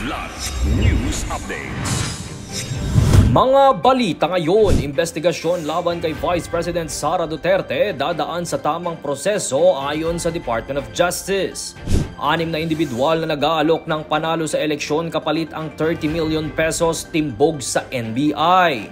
Kidlat News Updates. Mga balita ngayon, investigasyon laban kay Vice President Sara Duterte dadaan sa tamang proseso ayon sa Department of Justice. 6 na individual na nag-aalok ng panalo sa eleksyon kapalit ang 30 million pesos timbog sa NBI.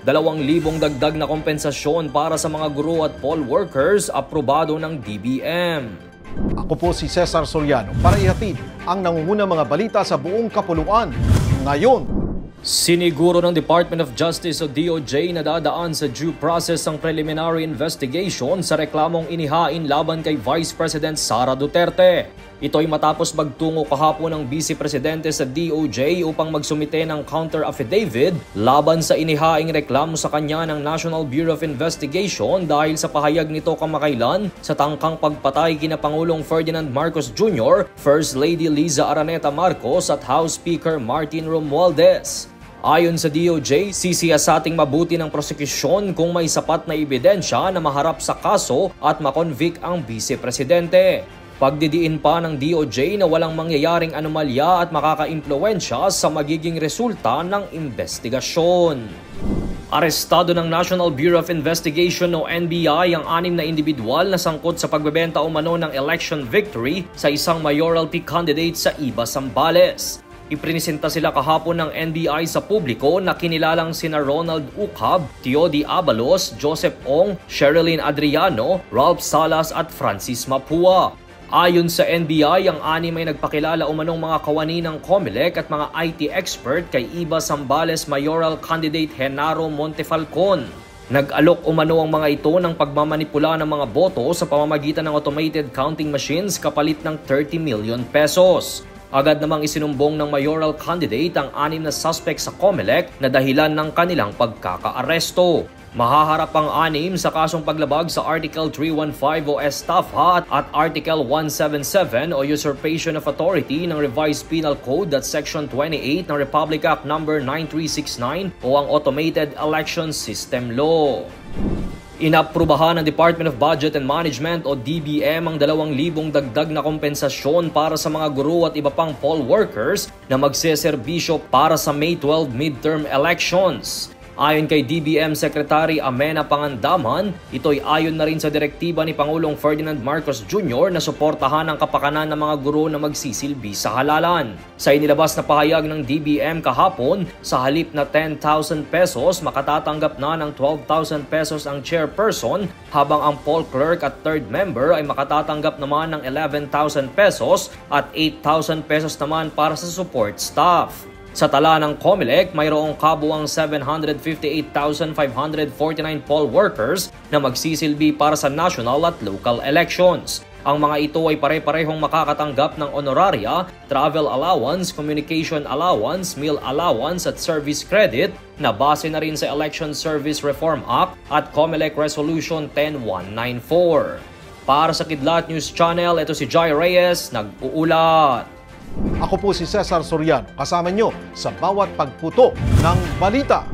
2,000 dagdag na kompensasyon para sa mga guro at poll workers aprobado ng DBM. Ako po si Cesar Soriano para ihatid ang nangungunang mga balita sa buong kapuluan ngayon. Siniguro ng Department of Justice o DOJ na dadaan sa due process ang preliminary investigation sa reklamong inihain laban kay Vice President Sara Duterte. Ito'y matapos magtungo kahapon ng Vice Presidente sa DOJ upang magsumite ng counter affidavit laban sa inihaing reklamo sa kanya ng National Bureau of Investigation dahil sa pahayag nito kamakailan sa tangkang pagpatay kina Pangulong Ferdinand Marcos Jr., First Lady Liza Araneta Marcos at House Speaker Martin Romualdez. Ayon sa DOJ, sisiyasating mabuti ng prosekusyon kung may sapat na ebidensya na maharap sa kaso at makonvict ang vice-presidente. Pagdidiin pa ng DOJ na walang mangyayaring anomalya at makakaimpluwensya sa magiging resulta ng investigasyon. Arestado ng National Bureau of Investigation o NBI ang 6 na individual na sangkot sa pagbebenta umano ng election victory sa isang mayoralty candidate sa Iba, Zambales. Iprinisenta sila kahapon ng NBI sa publiko na kinilalang sina Ronald Ucab, Teody Abalos, Joseph Ong, Sherilyn Adriano, Ralph Salas at Francis Mapua. Ayon sa NBI, ang 6 ay nagpakilala umanong mga kawani ng COMELEC at mga IT expert kay Iba Zambales mayoral candidate Genaro Montefalcon. Nag-alok umano ang mga ito ng pagmamanipula ng mga boto sa pamamagitan ng automated counting machines kapalit ng 30 million pesos. Agad namang isinumbong ng mayoral candidate ang 6 na suspect sa COMELEC na dahilan ng kanilang pagkakaaresto. Mahaharap ang 6 sa kasong paglabag sa Article 315 o estafa at Article 177 o usurpation of authority ng Revised Penal Code at Section 28 ng Republic Act No. 9369 o ang Automated Election System Law. Inaprubahan ng Department of Budget and Management o DBM ang 2,000 dagdag na kompensasyon para sa mga guro at iba pang poll workers na magseserbisyo para sa May 12 midterm elections. Ayon kay DBM Secretary Amena Pangandaman, ito'y ayon na rin sa direktiba ni Pangulong Ferdinand Marcos Jr. na suportahan ang kapakanan ng mga guro na magsisilbi sa halalan. Sa inilabas na pahayag ng DBM kahapon, sa halip na 10,000 pesos, makatatanggap na ng 12,000 pesos ang chairperson, habang ang poll clerk at third member ay makatatanggap naman ng 11,000 pesos at 8,000 pesos naman para sa support staff. Sa tala ng COMELEC, mayroong kabuang 758,549 poll workers na magsisilbi para sa national at local elections. Ang mga ito ay pare-parehong makakatanggap ng honoraria, travel allowance, communication allowance, meal allowance at service credit na base na rin sa Election Service Reform Act at COMELEC Resolution 10194. Para sa Kidlat News Channel, ito si Jai Reyes, nag-uulat. Ako po si Cesar Soriano, kasama nyo sa bawat pagputo ng balita.